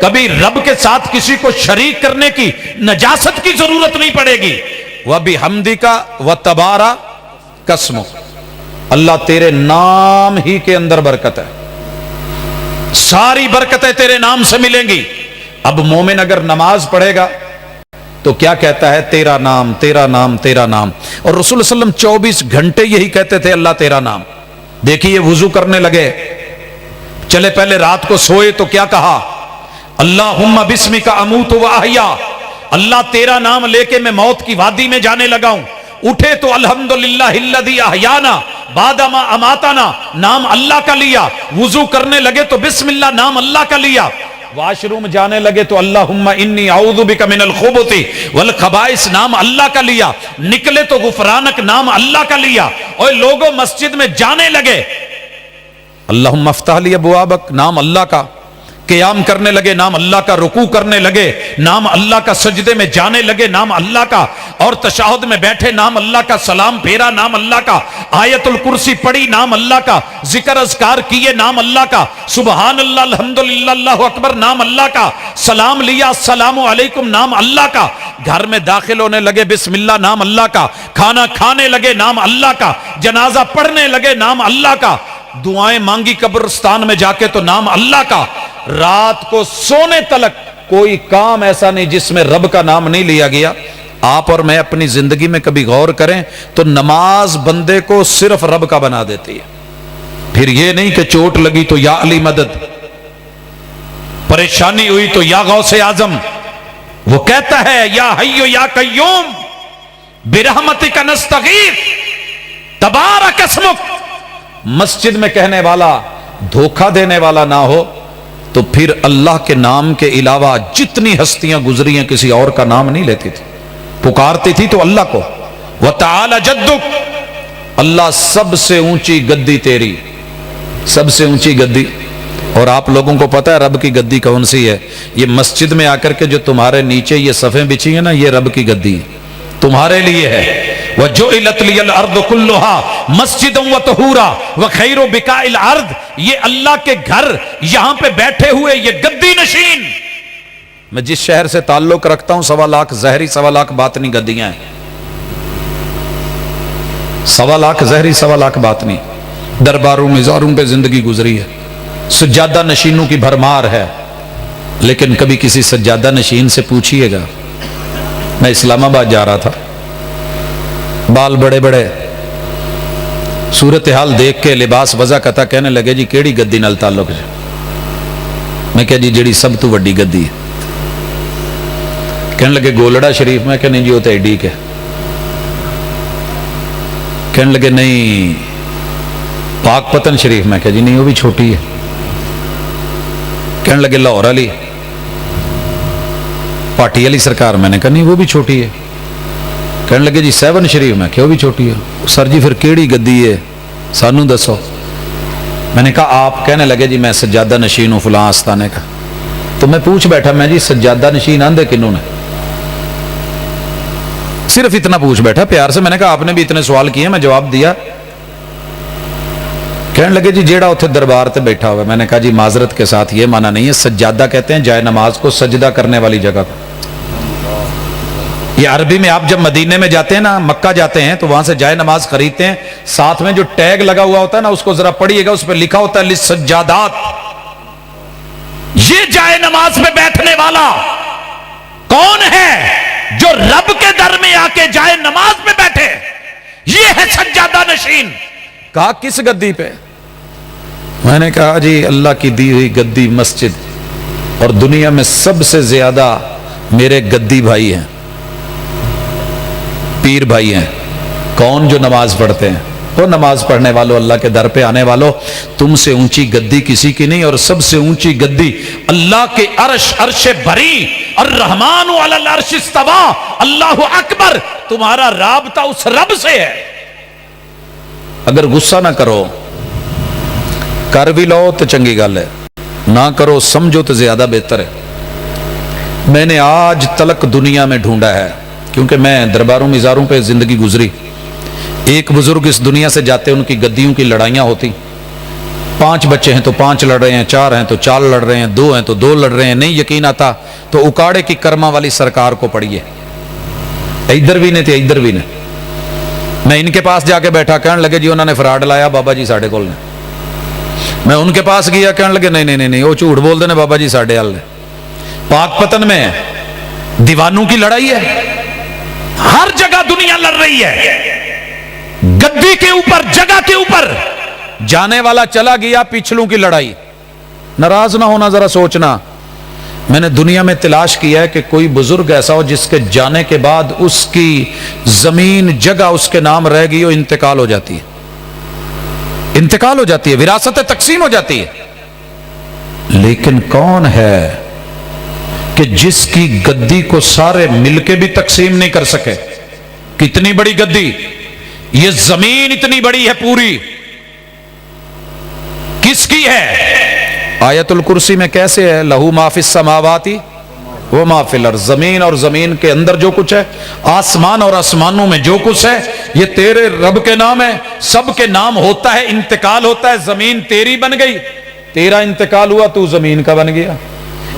کبھی رب کے ساتھ کسی کو شریک کرنے کی نجاست کی ضرورت نہیں پڑے گی. وَبِحَمْدِكَ وَتَبَارَكَ اسْمُكَ، اللہ تیرے نام ہی کے اندر برکت ہے، ساری برکتیں تیرے نام سے ملیں گی. اب مومن اگر نماز پڑھے گا تو کیا کہتا ہے؟ تیرا نام، تیرا نام، تیرا نام. اور رسول اللہ علیہ وسلم 24 گھنٹے یہی کہتے تھے، اللہ تیرا نام. دیکھیے وضو کرنے لگے، چلے پہلے رات کو سوئے تو کیا کہا؟ اللہم بسمک اموت و احیا، اللہ تیرا نام لے کے میں موت کی وادی میں جانے لگا ہوں. اٹھے تو الحمدللہ الذی احیانا بعد ما اماتنا، نام اللہ کا لیا. وضو کرنے لگے تو بسم اللہ، نام اللہ کا لیا. واش روم جانے لگے تو اللہم انی اعوذ بک من الخبث والخبائث، نام اللہ کا لیا. نکلے تو غفرانک، نام اللہ کا لیا. اور لوگوں مسجد میں جانے لگے، اللہم افتح لی ابوابک، نام اللہ کا. قیام کرنے لگے، نام اللہ کا. رکوع کرنے لگے، نام اللہ کا. سجدے میں جانے لگے، نام اللہ کا. اور تشہد میں بیٹھے، نام اللہ کا. سلام پھیرا، نام اللہ کا. آیت الکرسی پڑھی، نام اللہ کا. ذکر اذکار کیے، نام اللہ کا. سبحان اللہ، الحمدللہ، اللہ اکبر، نام اللہ کا. سلام لیا، السلام علیکم، نام اللہ کا. گھر میں داخل ہونے لگے، بسم اللہ، نام اللہ کا. کھانا کھانے لگے، نام اللہ کا. جنازہ پڑھنے لگے، نام اللہ کا. دعائیں مانگی قبرستان میں جا کے تو نام اللہ کا. رات کو سونے تلک کوئی کام ایسا نہیں جس میں رب کا نام نہیں لیا گیا. آپ اور میں اپنی زندگی میں کبھی غور کریں تو نماز بندے کو صرف رب کا بنا دیتی ہے. پھر یہ نہیں کہ چوٹ لگی تو یا علی مدد، پریشانی ہوئی تو یا غوث اعظم. وہ کہتا ہے یا حی یا قیوم برحمتک نستغیث تبارک اسمک. مسجد میں کہنے والا دھوکہ دینے والا نہ ہو تو پھر اللہ کے نام کے علاوہ جتنی ہستیاں گزری ہیں کسی اور کا نام نہیں لیتی تھی. پکارتی تھی تو اللہ کو. وَتَعَالَ جَدُّكَ، اللہ سب سے اونچی گدی تیری، سب سے اونچی گدی. اور آپ لوگوں کو پتہ ہے رب کی گدی کون سی ہے؟ یہ مسجد میں آ کر کے جو تمہارے نیچے یہ صفیں بچھی ہیں نا، یہ رب کی گدی تمہارے لیے ہے. وَجُعِلَتْ لِيَ الْأَرْضُ كُلُّهَا مَسْجِدًا وَطَهُورًا وَخَيْرُ بِقَاعِ الْأَرْضِ. یہ اللہ کے گھر، یہاں پہ بیٹھے ہوئے یہ گدی نشین. میں جس شہر سے تعلق رکھتا ہوں 1.25 لاکھ زہری 1.25 لاکھ باطنی گدیاں ہیں. 1.25 لاکھ زہری 1.25 لاکھ باطنی. درباروں مزاروں پہ زندگی گزری ہے. سجادہ نشینوں کی بھرمار ہے. لیکن کبھی کسی سجادہ نشین سے پوچھئے گا، میں اسلام آباد جا رہا تھا، بال بڑے بڑے، صورتحال دیکھ کے لباس وضع کتا، کہنے لگے جی کیڑی گدی نال تعلق ہے؟ میں کہا جی جڑی سب تو وڈی گدی ہے. کہنے لگے گولڑا شریف. میں کہ نہیں جی وہ تو ایڈی کے. کہنے لگے نہیں پاک پتن شریف. میں کہا جی نہیں وہ بھی چھوٹی ہے. کہنے لگے لاہور علی پاٹی علی سرکار. میں نے کہا نہیں وہ بھی چھوٹی ہے. کہنے لگے جی 7 شریف. میں کہ وہ بھی چھوٹی ہے. سر جی پھر کیڑی گدی ہے سانو دسو. میں نے کہا آپ. کہنے لگے جی میں سجادہ نشین ہوں فلاں آستانے کا. تو میں پوچھ بیٹھا، میں جی سجادہ نشین آندے کنوں نے؟ صرف اتنا پوچھ بیٹھا پیار سے. میں نے کہا آپ نے بھی اتنے سوال کیے، میں جواب دیا. کہنے لگے جی جیڑا اتھے دربار تے بیٹھا ہوا ہے. میں نے کہا جی معذرت کے ساتھ یہ معنی نہیں ہے. سجادہ کہتے ہیں جائے نماز کو، سجدہ کرنے والی جگہ کو. یہ عربی میں آپ جب مدینے میں جاتے ہیں نا، مکہ جاتے ہیں تو وہاں سے جائے نماز خریدتے ہیں، ساتھ میں جو ٹیگ لگا ہوا ہوتا ہے نا اس کو ذرا پڑھیے گا، اس پہ لکھا ہوتا ہے للسجادات. یہ جائے نماز پہ بیٹھنے والا کون ہے جو رب کے در میں آ کے جائے نماز پہ بیٹھے؟ یہ ہے سجادہ نشین. کہا کس گدی پہ؟ میں نے کہا جی اللہ کی دی ہوئی گدی مسجد. اور دنیا میں سب سے زیادہ میرے گدی بھائی ہیں، پیر بھائی ہیں. کون؟ جو نماز پڑھتے ہیں. تو نماز پڑھنے والوں، اللہ کے در پہ آنے والوں، تم سے اونچی گدی کسی کی نہیں. اور سب سے اونچی گدی اللہ کے عرش، عرش بری. الرحمن علی العرش استوى، اللہ اکبر. تمہارا رابطہ اس رب سے ہے. اگر غصہ نہ کرو، کر بھی لو تو چنگی گل ہے، نہ کرو سمجھو تو زیادہ بہتر ہے. میں نے آج تلک دنیا میں ڈھونڈا ہے، کیونکہ میں درباروں مزاروں پہ زندگی گزری. ایک بزرگ اس دنیا سے جاتے ان کی گدیوں کی لڑائیاں ہوتی. 5 بچے ہیں تو 5 لڑ رہے ہیں, 4 ہیں تو 4 لڑ رہے ہیں, 2 ہیں تو 2 لڑ رہے ہیں. نہیں یقین آتا تو اکاڑے کی کرما والی سرکار کو پڑھیے, ادھر بھی نہیں تھے ادھر بھی نہیں. میں ان کے پاس جا کے بیٹھا, کہنے لگے جی انہوں نے فراڈ لایا بابا جی ساڑھے کول نے. میں ان کے پاس گیا, کہنے لگے نہیں وہ جھوٹ بول دے بابا جی ساڑھے حال نے. پاک پتن میں دیوانوں کی لڑائی ہے, ہر جگہ دنیا لڑ رہی ہے, گدی کے اوپر, جگہ کے اوپر. جانے والا چلا گیا, پچھلوں کی لڑائی. ناراض نہ ہونا, ذرا سوچنا. میں نے دنیا میں تلاش کیا ہے کہ کوئی بزرگ ایسا ہو جس کے جانے کے بعد اس کی زمین جگہ اس کے نام رہ گئی ہو, انتقال ہو جاتی ہے, انتقال ہو جاتی ہے, وراثت تقسیم ہو جاتی ہے. لیکن کون ہے کہ جس کی گدی کو سارے مل کے بھی تقسیم نہیں کر سکے؟ کتنی بڑی گدی, یہ زمین اتنی بڑی ہے پوری, کس کی ہے؟ آیت الکرسی میں کیسے ہے؟ لہو ما فی السماواتی و ما فی الارض. زمین اور زمین کے اندر جو کچھ ہے, آسمان اور آسمانوں میں جو کچھ ہے, یہ تیرے رب کے نام ہے. سب کے نام ہوتا ہے, انتقال ہوتا ہے. زمین تیری بن گئی, تیرا انتقال ہوا, تو زمین کا بن گیا.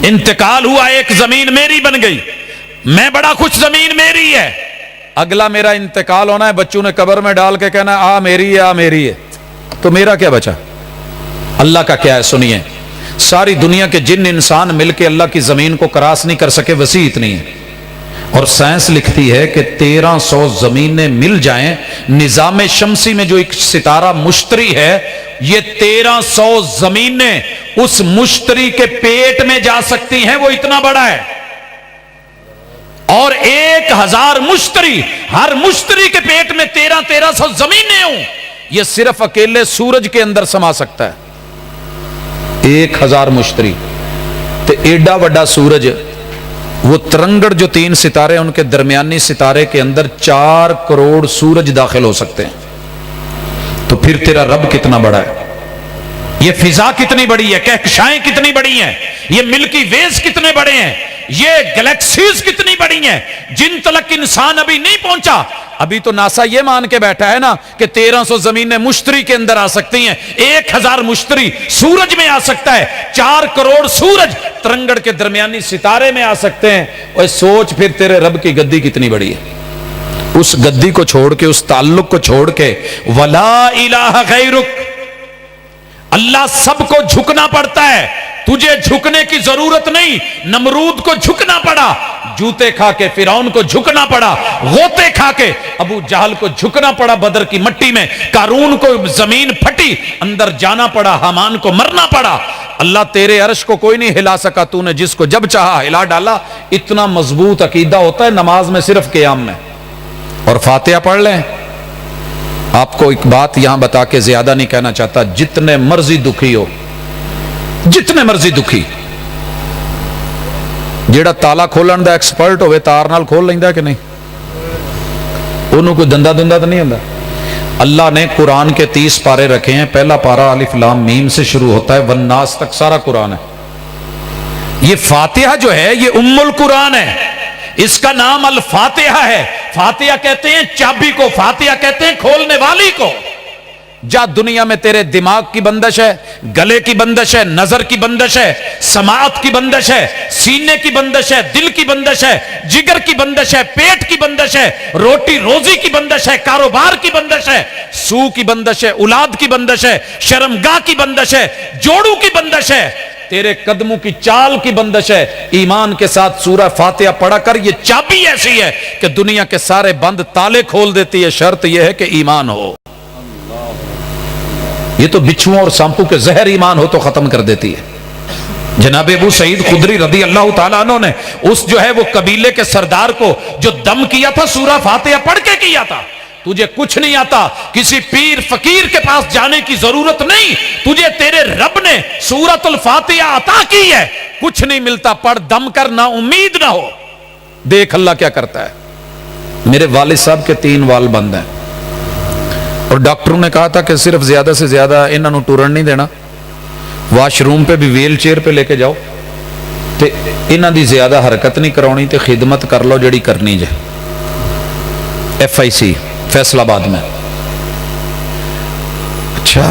انتقال ہوا, ایک زمین میری بن گئی, میں بڑا خوش, زمین میری ہے. اگلا میرا انتقال ہونا ہے, بچوں نے قبر میں ڈال کے کہنا آ میری ہے, آ میری ہے, تو میرا کیا بچا؟ اللہ کا کیا ہے؟ سنیے, ساری دنیا کے جن انسان مل کے اللہ کی زمین کو کراس نہیں کر سکے, وسیع اتنی ہے. اور سائنس لکھتی ہے کہ 1300 زمینیں مل جائیں, نظام شمسی میں جو ایک ستارہ مشتری ہے, یہ 1300 زمینیں اس مشتری کے پیٹ میں جا سکتی ہیں, وہ اتنا بڑا ہے. اور 1000 مشتری, ہر مشتری کے پیٹ میں 1300 زمینیں ہوں, یہ صرف اکیلے سورج کے اندر سما سکتا ہے. 1000 مشتری تے ایڈا وڈا سورج, وہ ترنگڑ جو 3 ستارے ان کے درمیانی ستارے کے اندر 4 کروڑ سورج داخل ہو سکتے ہیں. تو پھر تیرا رب کتنا بڑا ہے, یہ فضا کتنی بڑی ہے, کہکشائیں کتنی بڑی ہیں, یہ ملکی ویز کتنے بڑے ہیں, یہ گلیکسیز کتنی بڑی ہیں جن تلک انسان ابھی نہیں پہنچا. ابھی تو ناسا یہ مان کے بیٹھا ہے نا کہ 1300 زمینیں مشتری کے اندر آ سکتی ہیں, 1000 مشتری سورج میں آ سکتا ہے, 4 کروڑ سورج ترنگڑ کے درمیانی ستارے میں آ سکتے ہیں. اور سوچ پھر تیرے رب کی گدی کتنی بڑی ہے. اس گدی کو چھوڑ کے, اس تعلق کو چھوڑ کے, ولا الہ غیرک, اللہ سب کو جھکنا پڑتا ہے, تجھے جھکنے کی ضرورت نہیں. نمرود کو جھکنا پڑا, جوتے کھا کے فرعون کو جھکنا پڑا, غوطے کھا کے ابو جہل کو جھکنا پڑا بدر کی مٹی میں, قارون کو زمین پھٹی اندر جانا پڑا, حامان کو مرنا پڑا. اللہ تیرے عرش کو کوئی نہیں ہلا سکا, تو نے جس کو جب چاہا ہلا ڈالا. اتنا مضبوط عقیدہ ہوتا ہے نماز میں, صرف قیام میں. اور فاتحہ پڑھ لیں. آپ کو ایک بات یہاں بتا کے زیادہ نہیں کہنا چاہتا, جتنے مرضی دکھی ہو, جتنے مرضی دکھی, جیڑا تالا کھولن دا ایکسپرٹ ہوئے تار نال کھول لیندا کہ نہیں, انہوں کوئی دندہ تو نہیں ہوندا. اللہ نے قرآن کے 30 پارے رکھے ہیں. پہلا پارا الف لام میم سے شروع ہوتا ہے, والناس تک سارا قرآن ہے. یہ فاتحہ جو ہے یہ ام القرآن ہے, اس کا نام الفاتحہ ہے. فاتحہ کہتے ہیں چابی کو, فاتحہ کہتے ہیں کھولنے والی کو. جا دنیا میں تیرے دماغ کی بندش ہے, گلے کی بندش ہے, نظر کی بندش ہے, سماعت کی بندش ہے, سینے کی بندش ہے, دل کی بندش ہے, جگر کی بندش ہے, پیٹ کی بندش ہے, روٹی روزی کی بندش ہے, کاروبار کی بندش ہے, سو کی بندش ہے, اولاد کی بندش ہے, شرمگاہ کی بندش ہے, جوڑوں کی بندش ہے, تیرے قدموں کی چال کی بندش ہے. ایمان کے ساتھ سورہ فاتحہ پڑھا کر, یہ چابی ایسی ہے کہ دنیا کے سارے بند تالے کھول دیتی ہے. شرط یہ ہے کہ ایمان ہو. یہ تو بچھوؤں اور سانپوں کے زہر ایمان ہو تو ختم کر دیتی ہے. جناب ابو سعید خدری رضی اللہ تعالیٰ عنہ نے اس جو ہے وہ قبیلے کے سردار کو جو دم کیا تھا, سورہ فاتحہ پڑھ کے کیا تھا. تجھے کچھ نہیں آتا, کسی پیر فقیر کے پاس جانے کی ضرورت نہیں, تجھے تیرے رب نے سورۃ الفاتحہ عطا کی ہے. کچھ نہیں ملتا, پڑھ دم کر, نہ امید نہ ہو. دیکھ اللہ کیا کرتا ہے. میرے والد صاحب کے 3 وال بند ہیں, اور ڈاکٹروں نے کہا تھا کہ صرف زیادہ سے زیادہ انہوں ٹورن نہیں دینا, واش روم پہ بھی ویل چیئر پہ لے کے جاؤ, تے انہوں دی زیادہ حرکت نہیں کرانی, تے خدمت کر لو جڑی کرنی جائے. FIC فیصل آباد میں. اچھا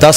10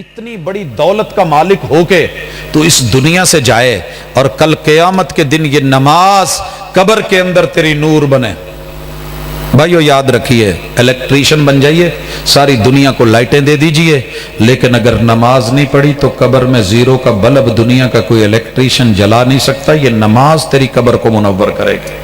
اتنی بڑی دولت کا مالک ہو کے تو اس دنیا سے جائے اور کل قیامت کے دن یہ نماز قبر کے اندر تیری نور بنے. بھائیو یاد رکھیے، الیکٹریشین بن جائیے، ساری دنیا کو لائٹیں دے دیجئے، لیکن اگر نماز نہیں پڑھی تو قبر میں زیرو کا بلب دنیا کا کوئی الیکٹریشین جلا نہیں سکتا. یہ نماز تیری قبر کو منور کرے گی.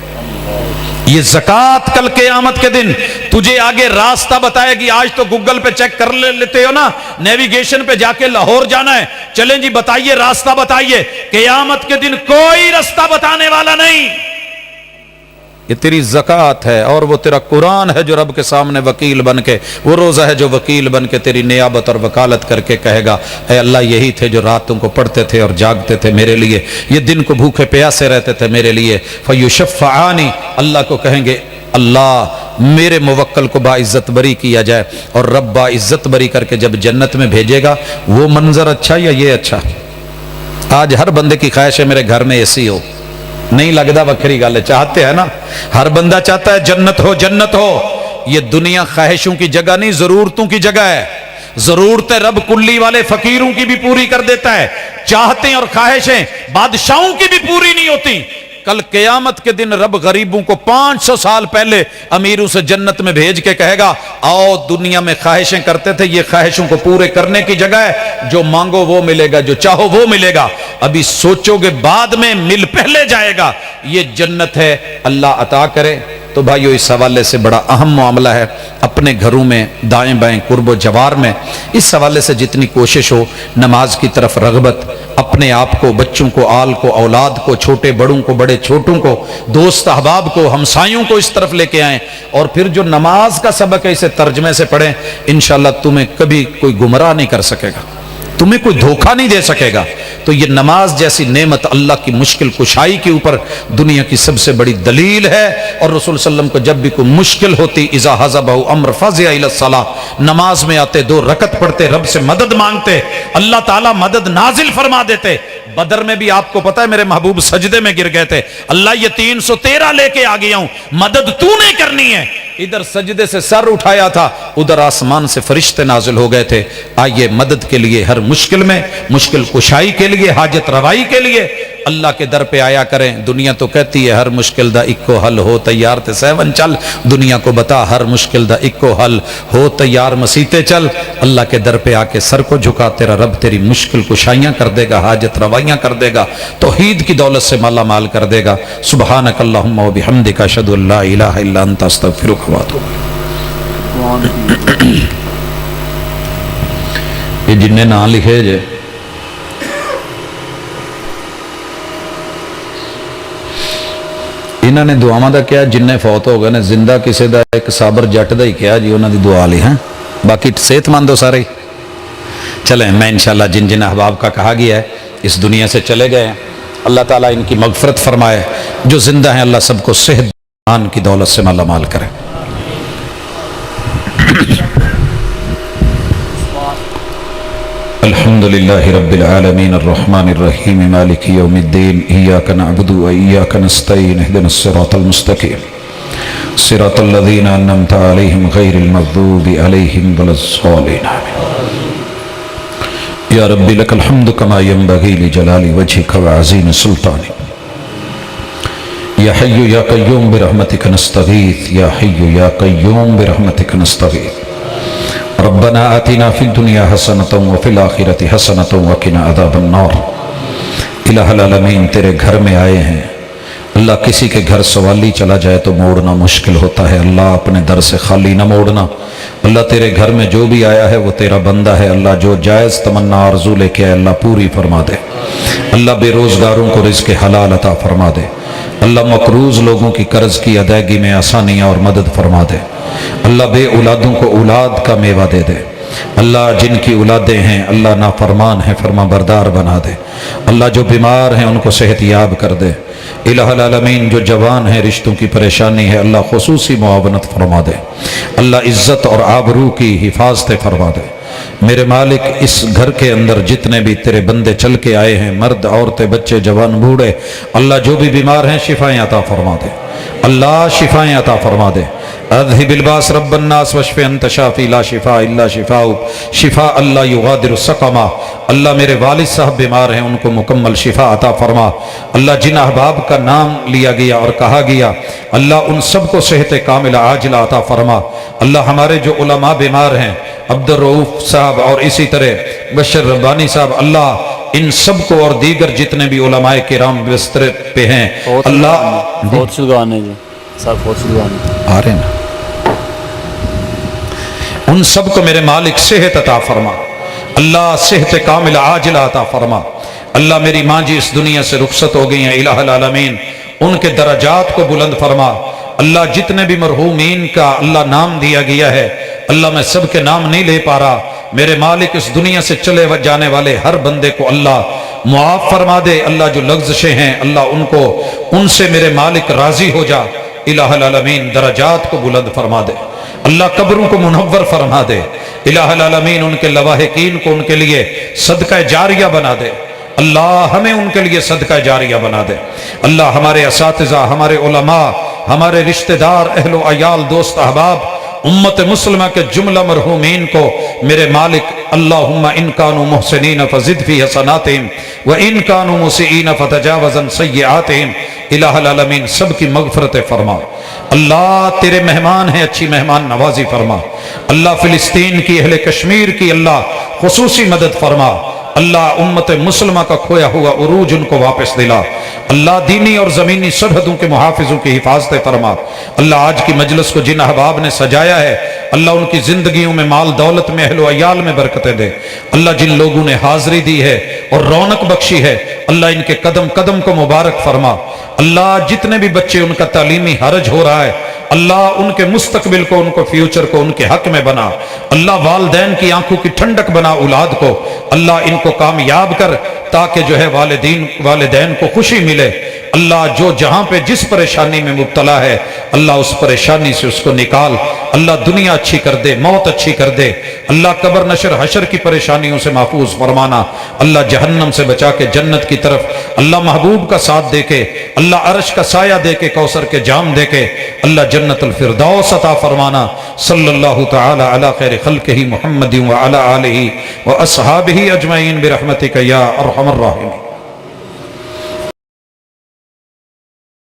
یہ زکوٰۃ کل قیامت کے دن تجھے آگے راستہ بتائے گی. آج تو گوگل پہ چیک کر لیتے ہو نا، نیویگیشن پہ جا کے لاہور جانا ہے، چلیں جی بتائیے راستہ بتائیے. قیامت کے دن کوئی راستہ بتانے والا نہیں. یہ تیری زکوٰۃ ہے اور وہ تیرا قرآن ہے جو رب کے سامنے وکیل بن کے، وہ روزہ ہے جو وکیل بن کے تیری نیابت اور وکالت کر کے کہے گا اے اللہ یہی تھے جو راتوں کو پڑھتے تھے اور جاگتے تھے میرے لیے، یہ دن کو بھوکے پیاسے رہتے تھے میرے لیے. فیشفعانی، اللہ کو کہیں گے اللہ میرے موکل کو باعزت بری کیا جائے. اور رب باعزت بری کر کے جب جنت میں بھیجے گا، وہ منظر اچھا یا یہ اچھا؟ آج ہر بندے کی خواہش ہے میرے گھر میں اے سی ہو، نہیں لگتا وکری گل ہے، چاہتے ہیں نا، ہر بندہ چاہتا ہے جنت ہو جنت ہو. یہ دنیا خواہشوں کی جگہ نہیں، ضرورتوں کی جگہ ہے. ضرورتیں رب کلی والے فقیروں کی بھی پوری کر دیتا ہے، چاہتے اور خواہشیں بادشاہوں کی بھی پوری نہیں ہوتی. کل قیامت کے دن رب غریبوں کو 500 سال پہلے امیروں سے جنت میں بھیج کے کہے گا آؤ دنیا میں خواہشیں کرتے تھے، یہ خواہشوں کو پورے کرنے کی جگہ ہے، جو مانگو وہ ملے گا، جو چاہو وہ ملے گا. ابھی سوچو گے بعد میں، مل پہلے جائے گا. یہ جنت ہے، اللہ عطا کرے. تو بھائیو اس حوالے سے بڑا اہم معاملہ ہے. اپنے گھروں میں دائیں بائیں قرب و جوار میں اس حوالے سے جتنی کوشش ہو، نماز کی طرف رغبت، اپنے آپ کو، بچوں کو، آل کو، اولاد کو، چھوٹے بڑوں کو، بڑے چھوٹوں کو، دوست احباب کو، ہمسایوں کو اس طرف لے کے آئیں. اور پھر جو نماز کا سبق ہے اسے ترجمے سے پڑھیں. انشاءاللہ تمہیں کبھی کوئی گمراہ نہیں کر سکے گا، تمہیں کوئی دھوکہ نہیں دے سکے گا. تو یہ نماز جیسی نعمت اللہ کی مشکل کشائی کے اوپر دنیا کی سب سے بڑی دلیل ہے. اور رسول صلی اللہ علیہ وسلم کو جب بھی کوئی مشکل ہوتی، اذا حزبہ امر فزع الی الصلاۃ، نماز میں آتے، 2 رکعت پڑھتے، رب سے مدد مانگتے، اللہ تعالیٰ مدد نازل فرما دیتے. بدر میں بھی آپ کو پتا ہے میرے محبوب سجدے میں گر گئے تھے، اللہ یہ 313 لے کے آ گیا ہوں، مدد تو نے کرنی ہے. ادھر سجدے سے سر اٹھایا تھا، ادھر آسمان سے فرشتے نازل ہو گئے تھے. آئیے مدد کے لیے ہر مشکل میں، مشکل کشائی کے لیے، حاجت روائی کے لیے اللہ کے در پہ آیا کریں. دنیا تو کہتی ہے ہر مشکل دا اکو حل ہو تیار تے سیون چل. دنیا کو بتا ہر مشکل دا اکو حل ہو تیار مسیتے چل. اللہ کے در پہ آ کے سر کو جھکا، تیرا رب تیری مشکل کشائیاں کر دے گا، حاجت روائیاں کر دے گا، توحید کی دولت سے مالا مال کر دے گا. سبحانک اللہم و بحمدک اشہد ان لا الہ الا انت استغفرک و اتوب الیک. یہ جن نے نام لکھے جے انہوں نے دعاواں دا کیا، جن نے فوت ہو گئے نے زندہ کسے دا ایک صابر جٹ دا ہی کیا جی، انہوں دی دعا لی ہیں. باقی صحت مند ہو سارے. چلیں میں انشاءاللہ جن جن احباب کا کہا گیا ہے اس دنیا سے چلے گئے ہیں، اللہ تعالیٰ ان کی مغفرت فرمائے. جو زندہ ہیں اللہ سب کو صحت ایمان کی دولت سے مالا مال کرے. الحمد للہ رب العالمین الرحمن الرحیم مالک یوم الدین ایاک نعبد و ایاک نستعین اہدنا الصراط المستقیم صراط الذین انعمت علیہم غیر المغضوب علیہم ولا الضالین. یا رب لک الحمد کما ینبغی لجلال وجہک وعظیم سلطانک. یا حی یا قیوم برحمتک نستغیث، یا حی یا قیوم برحمتک نستغیث. ربنا آتنا فی الدنیا حسنۃ وفی الآخرۃ حسنۃ وقنا عذاب النار. الہ العالمین تیرے گھر میں آئے ہیں اللہ، کسی کے گھر سوالی چلا جائے تو موڑنا مشکل ہوتا ہے. اللہ اپنے در سے خالی نہ موڑنا. اللہ تیرے گھر میں جو بھی آیا ہے وہ تیرا بندہ ہے. اللہ جو جائز تمنا آرزو لے کے آئے اللہ پوری فرما دے. اللہ بے روزگاروں کو رزق حلال عطا فرما دے. اللہ مقروض لوگوں کی قرض کی ادائیگی میں آسانیاں اور مدد فرما دے. اللہ بے اولادوں کو اولاد کا میوہ دے دے. اللہ جن کی اولادیں ہیں اللہ نافرمان ہیں فرما بردار بنا دے. اللہ جو بیمار ہیں ان کو صحت یاب کر دے. الہ العالمین جو جوان ہیں رشتوں کی پریشانی ہے اللہ خصوصی معاونت فرما دے. اللہ عزت اور آبرو کی حفاظت فرما دے. میرے مالک اس گھر کے اندر جتنے بھی تیرے بندے چل کے آئے ہیں، مرد عورتیں بچے جوان بوڑھے، اللہ جو بھی بیمار ہیں شفائیں عطا فرما دے. اللہ شفائیں عطا فرما دے. اذهب الباس رب الناس واشف انت شافی لا شفاء الا شفاؤک شفاء اللہ یغادر سقما۔ اللہ میرے والد صاحب بیمار ہیں، ان کو مکمل شفا عطا فرما۔ اللہ جن احباب کا نام لیا گیا اور کہا گیا اللہ ان سب کو صحت کاملہ عاجلہ عطا فرما۔ اللہ ہمارے جو علماء بیمار ہیں، عبد الرؤوف صاحب اور اسی طرح بشر ربانی صاحب، اللہ ان سب کو اور دیگر جتنے بھی علماء کرام بستر پہ ہیں اللہ بہت شکرانے جی صاحب، بہت شکرانے آ رہے ہیں نا، ان سب کو میرے مالک صحت عطا فرما۔ اللہ صحت کاملہ عاجلہ عطا فرما۔ اللہ میری ماں جی اس دنیا سے رخصت ہو گئی ہیں، الہ العالمین ان کے درجات کو بلند فرما۔ اللہ جتنے بھی مرحومین کا اللہ نام دیا گیا ہے، اللہ میں سب کے نام نہیں لے پا رہا، میرے مالک اس دنیا سے چلے جانے والے ہر بندے کو اللہ معاف فرما دے۔ اللہ جو لغزشیں ہیں اللہ ان سے میرے مالک راضی ہو جا، الہ العالمین درجات کو بلند فرما دے۔ اللہ قبروں کو منور فرما دے، الہ العالمین ان کے لواحقین کو ان کے لیے صدقہ جاریہ بنا دے۔ اللہ ہمیں ان کے لیے صدقہ جاریہ بنا دے۔ اللہ ہمارے اساتذہ، ہمارے علماء، ہمارے رشتہ دار، اہل و عیال، دوست احباب، امت مسلمہ کے جملہ مرحومین کو میرے مالک اللہم ان کانوا محسنین فزد فی حسناتہم و ان کانوا مسیئین فتجاوز عن سیئاتہم، الہ العالمین سب کی مغفرت فرما۔ اللہ تیرے مہمان ہیں، اچھی مہمان نوازی فرما۔ اللہ فلسطین کی، اہل کشمیر کی اللہ خصوصی مدد فرما۔ اللہ امت مسلمہ کا کھویا ہوا عروج ان کو واپس دلا۔ اللہ دینی اور زمینی سرحدوں کے محافظوں کی حفاظت فرما۔ اللہ آج کی مجلس کو جن احباب نے سجایا ہے اللہ ان کی زندگیوں میں، مال دولت میں، اہل و عیال میں برکتیں دے۔ اللہ جن لوگوں نے حاضری دی ہے اور رونق بخشی ہے اللہ ان کے قدم قدم کو مبارک فرما۔ اللہ جتنے بھی بچے ان کا تعلیمی حرج ہو رہا ہے اللہ ان کے مستقبل کو، ان کو فیوچر کو ان کے حق میں بنا۔ اللہ والدین کی آنکھوں کی ٹھنڈک بنا اولاد کو، اللہ ان کو کامیاب کر تاکہ جو ہے والدین کو خوشی ملے۔ اللہ جو جہاں پہ جس پریشانی میں مبتلا ہے اللہ اس پریشانی سے اس کو نکال۔ اللہ دنیا اچھی کر دے، موت اچھی کر دے۔ اللہ قبر نشر حشر کی پریشانیوں سے محفوظ فرمانا۔ اللہ جہنم سے بچا کے جنت کی طرف اللہ محبوب کا ساتھ دے کے، اللہ عرش کا سایہ دے کے، کوثر کے جام دے کے اللہ جنت الفردوس عطا فرمانا۔ صلی اللہ تعالی علی خیر خلقہ محمد وعلی آلہ واصحابہ اجمعین برحمتک یا ارحم الراحمین۔